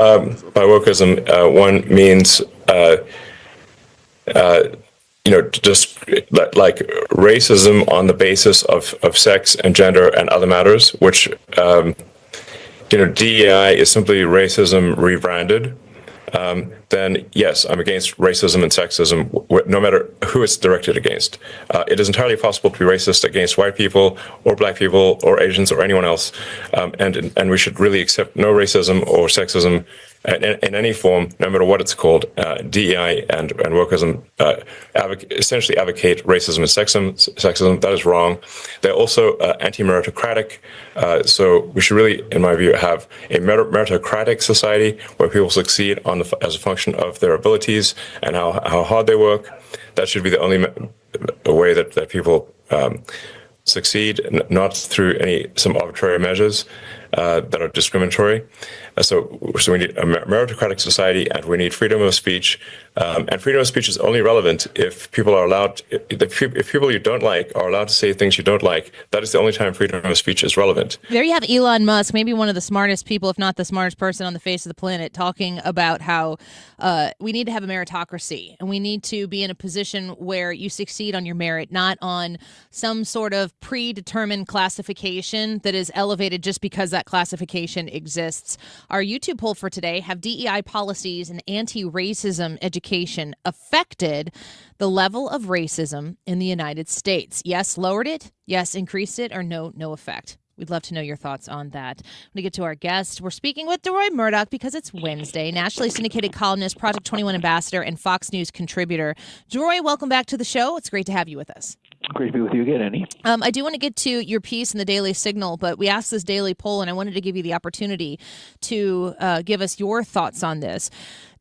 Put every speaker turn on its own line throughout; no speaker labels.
By wokeism, one means just like racism on the basis of sex and gender and other matters, which DEI is simply racism rebranded. Then yes, I'm against racism and sexism, no matter who it's directed against. It is entirely possible to be racist against white people or black people or Asians or anyone else, and we should really accept no racism or sexism in any form, no matter what it's called. DEI and wokeism essentially advocate racism and sexism. That is wrong. They're also anti-meritocratic. So we should really, in my view, have a meritocratic society where people succeed as a function of their abilities and how hard they work. That should be the only way that people succeed, not through some arbitrary measures that are discriminatory. So we need a meritocratic society, and we need freedom of speech. And freedom of speech is only relevant if people are allowed, if people you don't like are allowed to say things you don't like. That is the only time freedom of speech is relevant.
There you have Elon Musk, maybe one of the smartest people, if not the smartest person on the face of the planet, talking about how we need to have a meritocracy, and we need to be in a position where you succeed on your merit, not on some sort of predetermined classification that is elevated just because that classification exists. Our YouTube poll for today: have DEI policies and anti-racism education affected the level of racism in the United States? Yes, lowered it. Yes, increased it. Or no effect. We'd love to know your thoughts on that. When we get to our guest, we're speaking with Deroy Murdock because it's Wednesday, nationally syndicated columnist, Project 21 ambassador, and Fox News contributor. Deroy, welcome back to the show. It's great to have you with us.
Great to be with you again, Annie.
I do want to get to your piece in the Daily Signal, but we asked this daily poll, and I wanted to give you the opportunity to give us your thoughts on this.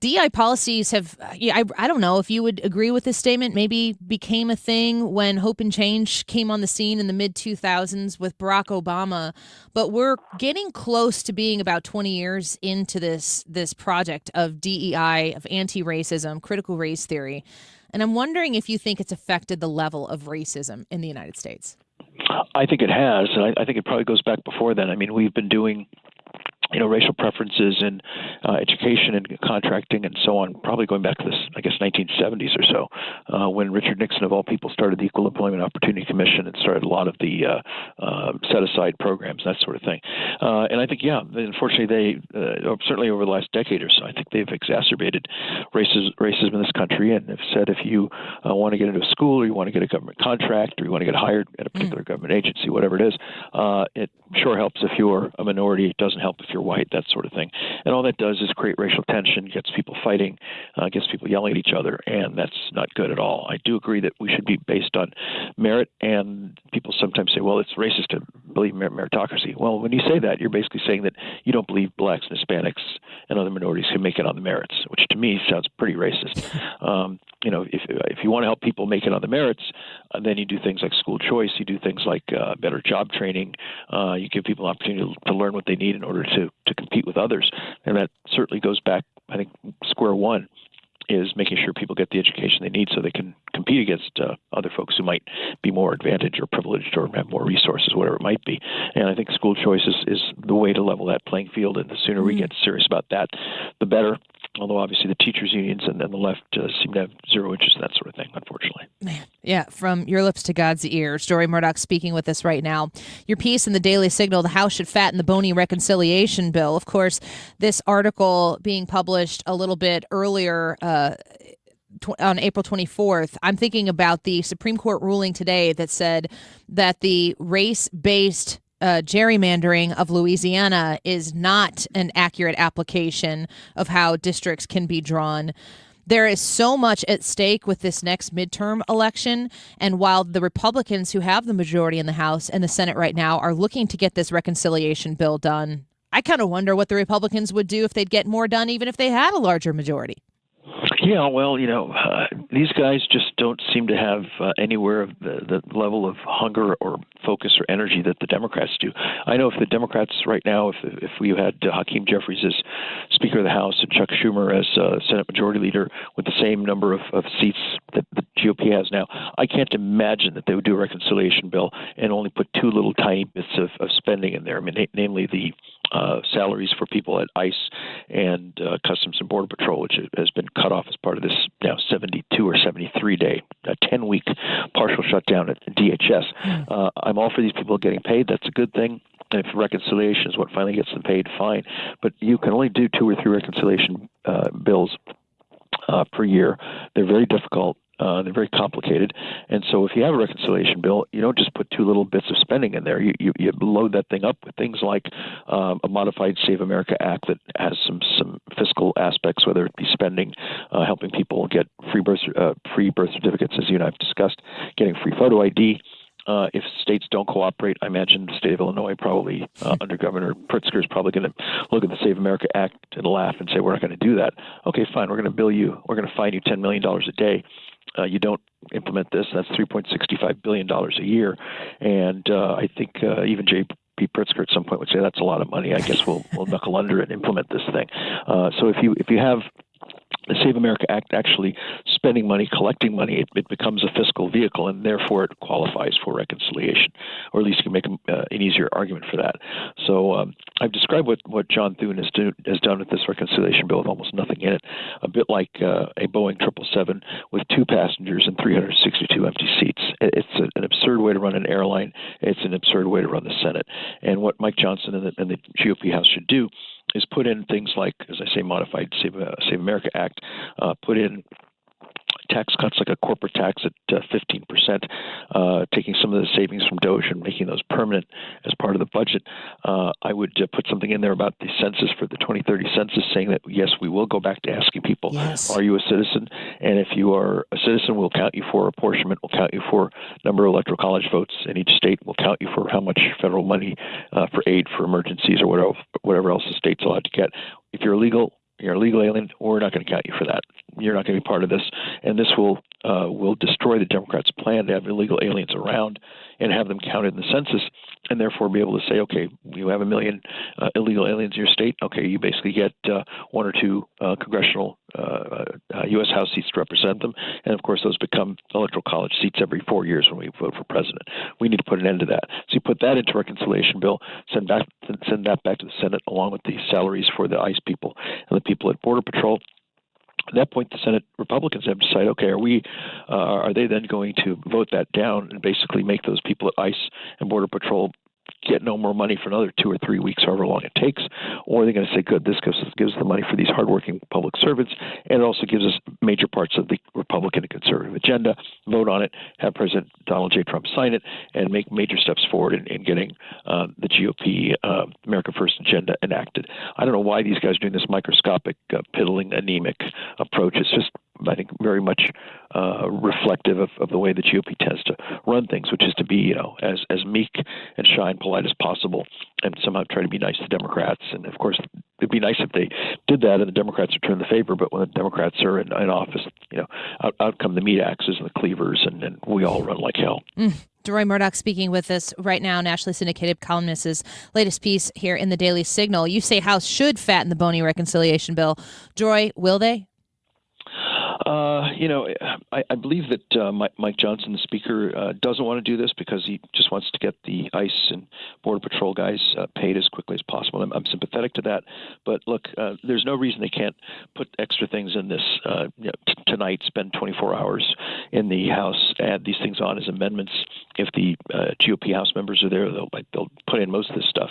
DEI policies have, I don't know if you would agree with this statement, maybe became a thing when Hope and Change came on the scene in the mid-2000s with Barack Obama, but we're getting close to being about 20 years into this project of DEI, of anti-racism, critical race theory. And I'm wondering if you think it's affected the level of racism in the United States.
I think it has, and I think it probably goes back before then. I mean, we've been doing racial preferences in education and contracting and so on, probably going back to this, 1970s or so, when Richard Nixon, of all people, started the Equal Employment Opportunity Commission and started a lot of the set-aside programs, that sort of thing. And I think, unfortunately, they, certainly over the last decade or so, I think they've exacerbated racism in this country and have said if you want to get into a school or you want to get a government contract or you want to get hired at a particular government agency, whatever it is, it sure helps if you're a minority. It doesn't help if you're white, that sort of thing. And all that does is create racial tension, gets people fighting, gets people yelling at each other, and that's not good at all. I do agree that we should be based on merit, and people sometimes say, well, it's racist to believe meritocracy. Well, when you say that, you're basically saying that you don't believe blacks and Hispanics and other minorities can make it on the merits, which to me sounds pretty racist. If you want to help people make it on the merits, then you do things like school choice, you do things like better job training, you give people an opportunity to learn what they need in order to compete with others. And that certainly goes back, I think, square one is making sure people get the education they need so they can compete against other folks who might be more advantaged or privileged or have more resources, whatever it might be. And I think school choice is the way to level that playing field. And the sooner we get serious about that, the better. Although obviously the teachers' unions and then the left seem to have zero interest in that sort of thing, unfortunately.
Man, yeah, from your lips to God's ears. Deroy Murdock speaking with us right now. Your piece in the Daily Signal, the House should fatten the bony reconciliation bill. Of course, this article being published a little bit earlier on April 24th, I'm thinking about the Supreme Court ruling today that said that the race-based gerrymandering of Louisiana is not an accurate application of how districts can be drawn. There is so much at stake with this next midterm election. And while the Republicans who have the majority in the House and the Senate right now are looking to get this reconciliation bill done, I kind of wonder what the Republicans would do if they'd get more done, even if they had a larger majority.
Yeah, well, these guys just don't seem to have anywhere of the level of hunger or focus or energy that the Democrats do. I know if the Democrats right now, if we had Hakeem Jeffries as Speaker of the House and Chuck Schumer as Senate Majority Leader with the same number of seats that the GOP has now, I can't imagine that they would do a reconciliation bill and only put two little tiny bits of spending in there. I mean, namely the salaries for people at ICE and Customs and Border Patrol, which has been cut off as part of this now 72 or 73-day, 10-week partial shutdown at DHS. I'm all for these people getting paid. That's a good thing. And if reconciliation is what finally gets them paid, fine. But you can only do 2 or 3 reconciliation bills per year. They're very difficult. They're very complicated. And so if you have a reconciliation bill, you don't just put 2 little bits of spending in there. You load that thing up with things like a modified Save America Act that has some fiscal aspects, whether it be spending, helping people get free birth certificates, as you and I have discussed, getting free photo ID. If states don't cooperate, I imagine the state of Illinois probably, under Governor Pritzker, is probably going to look at the Save America Act and laugh and say, we're not going to do that. Okay, fine, we're going to bill you, we're going to fine you $10 million a day. You don't implement this, that's $3.65 billion a year. And I think even J.P. Pritzker at some point would say that's a lot of money. I guess we'll knuckle under and implement this thing. So if you have the Save America Act actually spending money, collecting money, it becomes a fiscal vehicle, and therefore it qualifies for reconciliation, or at least you can make an easier argument for that. So I've described what John Thune has done with this reconciliation bill with almost nothing in it, a bit like a Boeing 777 with 2 passengers and 362 empty seats. It's an absurd way to run an airline. It's an absurd way to run the Senate. And what Mike Johnson and the GOP House should do is put in things like, as I say, modified Save America Act, put in tax cuts like a corporate tax at 15%, taking some of the savings from Doge and making those permanent as part of the budget. I would put something in there about the census for the 2030 census, saying that, yes, we will go back to asking people, are you a citizen? And if you are a citizen, we'll count you for apportionment, we'll count you for number of electoral college votes in each state, we'll count you for how much federal money for aid for emergencies or whatever else the state's allowed to get. If you're illegal alien, we're not going to count you for that. You're not going to be part of this. And this will destroy the Democrats' plan to have illegal aliens around and have them counted in the census, and therefore be able to say, okay, you have 1 million illegal aliens in your state. Okay, you basically get 1 or 2 congressional U.S. House seats to represent them. And, of course, those become electoral college seats every 4 years when we vote for president. We need to put an end to that. So you put that into reconciliation bill, send that back to the Senate along with the salaries for the ICE people and the people at Border Patrol. At that point, the Senate Republicans have to decide, okay, are they then going to vote that down and basically make those people at ICE and Border Patrol get no more money for another 2 or 3 weeks, however long it takes? Or are they going to say, good, this gives us the money for these hardworking public servants, and it also gives us major parts of the Republican and conservative agenda, vote on it, have President Donald J. Trump sign it, and make major steps forward in getting the GOP America First agenda enacted. I don't know why these guys are doing this microscopic, piddling, anemic approach. It's just, I think, very much reflective of the way the GOP tends to run things, which is to be, as meek and shy and polite as possible, and somehow try to be nice to Democrats. And of course, it'd be nice if they did that and the Democrats returned the favor. But when the Democrats are in office, out come the meat axes and the cleavers, and we all run like hell.
Deroy Murdock speaking with us right now, nationally syndicated columnist. His latest piece here in the Daily Signal. You say House should fatten the bony reconciliation bill. Deroy, will they?
I believe that Mike Johnson, the Speaker, doesn't want to do this because he just wants to get the ICE and Border Patrol guys paid as quickly as possible. I'm sympathetic to that. But look, there's no reason they can't put extra things in this tonight, spend 24 hours in the House, add these things on as amendments. If the GOP House members are there, they'll put in most of this stuff.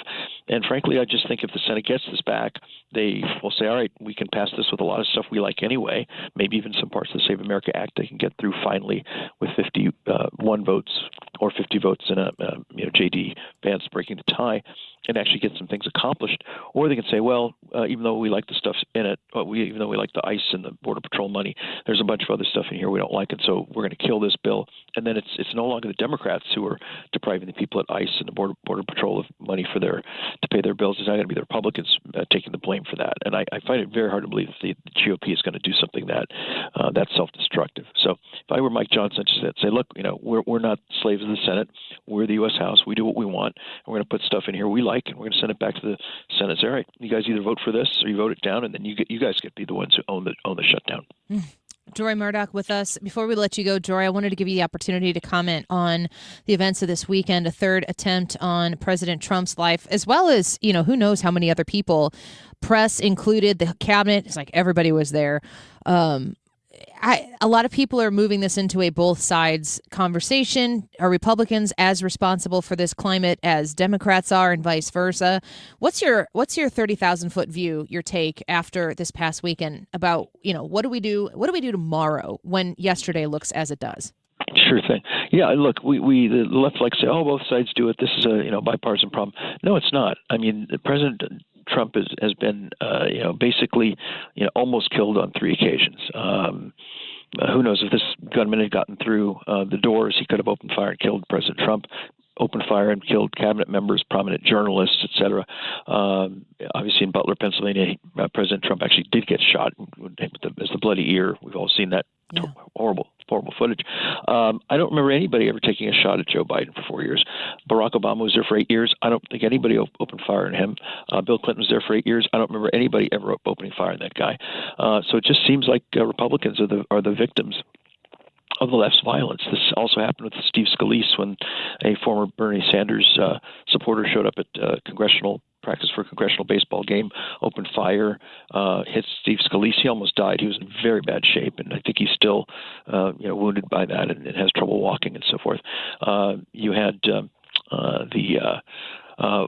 And frankly, I just think if the Senate gets this back, they will say, all right, we can pass this with a lot of stuff we like anyway, maybe even some parts of the Save America Act they can get through finally with 51 votes or 50 votes in a J.D. Vance breaking the tie, and actually get some things accomplished. Or they can say, well, even though we like the stuff in it, even though we like the ICE and the Border Patrol money, there's a bunch of other stuff in here we don't like, and so we're going to kill this bill. And then it's no longer the Democrats who are depriving the people at ICE and the Border Patrol of money to pay their bills. It's not going to be the Republicans taking the blame for that. And I find it very hard to believe the GOP is going to do something that's self-destructive. So if I were Mike Johnson, I'd just say, look, we're not slaves of the Senate. We're the U.S. House. We do what we want. And we're going to put stuff in here we like, and we're going to send it back to the Senate. Say, all right, you guys either vote for this or you vote it down, and then you guys get to be the ones who own the shutdown.
Deroy Murdock with us. Before we let you go, Deroy, I wanted to give you the opportunity to comment on the events of this weekend, a third attempt on President Trump's life, as well as, who knows how many other people, press included, the cabinet. It's like everybody was there. A lot of people are moving this into a both sides conversation. Are Republicans as responsible for this climate as Democrats are, and vice versa? What's your 30,000-foot view, your take after this past weekend about, what do we do tomorrow when yesterday looks as it does?
Sure thing. Yeah, look, the left like to say, oh, both sides do it. This is a bipartisan problem. No, it's not. I mean, President Trump has been basically almost killed on 3 occasions. Who knows if this gunman had gotten through the doors, he could have opened fire and killed President Trump. Opened fire and killed cabinet members, prominent journalists, etc. Obviously, in Butler, Pennsylvania, President Trump actually did get shot as the bloody ear. We've all seen that horrible footage. I don't remember anybody ever taking a shot at Joe Biden for 4 years. Barack Obama was there for 8 years. I don't think anybody opened fire on him. Bill Clinton was there for 8 years. I don't remember anybody ever opening fire on that guy. So it just seems like Republicans are the victims of the left's violence. This also happened with Steve Scalise when a former Bernie Sanders supporter showed up at congressional baseball game, opened fire, hit Steve Scalise. He almost died. He was in very bad shape, and I think he's still wounded by that and has trouble walking and so forth. You had the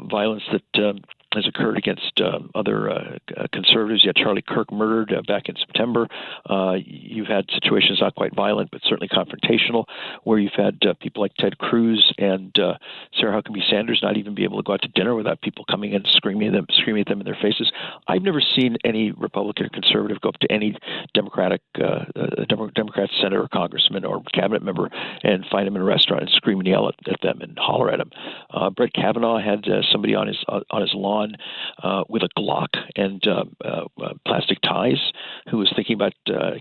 violence that has occurred against other conservatives. You had Charlie Kirk murdered back in September. You've had situations not quite violent, but certainly confrontational, where you've had people like Ted Cruz and Sarah Huckabee Sanders not even be able to go out to dinner without people coming in screaming at them in their faces. I've never seen any Republican or conservative go up to any Democrat senator or congressman or cabinet member and find them in a restaurant and scream and yell at them and holler at them. Brett Kavanaugh had somebody on his lawn with a Glock and plastic ties who was thinking about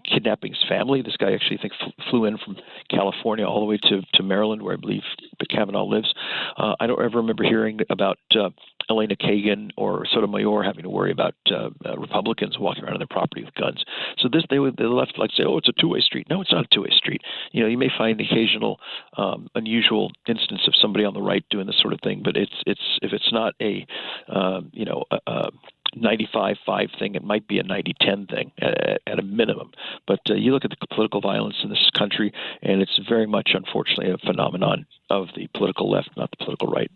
kidnapping his family. This guy actually, I think, flew in from California all the way to Maryland, where I believe Kavanaugh lives. I don't ever remember hearing about Elena Kagan or Sotomayor having to worry about Republicans walking around on their property with guns. So the left like to say, oh, it's a two-way street. No, it's not a two-way street. You may find the occasional unusual instance of somebody on the right doing this sort of thing, but if it's not a 95-5 thing, it might be a 90-10 thing at a minimum. But you look at the political violence in this country, and it's very much, unfortunately, a phenomenon of the political left, not the political right.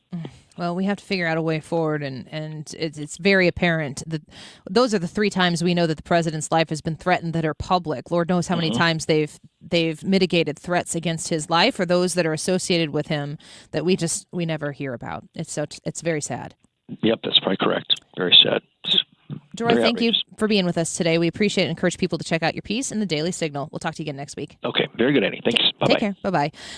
Well, we have to figure out a way forward, and it's very apparent that those are the 3 times we know that the president's life has been threatened that are public. Lord knows how many times they've mitigated threats against his life or those that are associated with him that we never hear about. It's very sad.
Yep, that's probably correct. Very sad.
Deroy, thank you for being with us today. We appreciate it and encourage people to check out your piece in the Daily Signal. We'll talk to you again next week.
Okay, very good, Annie. Thanks. Bye-bye.
Take care. Bye-bye.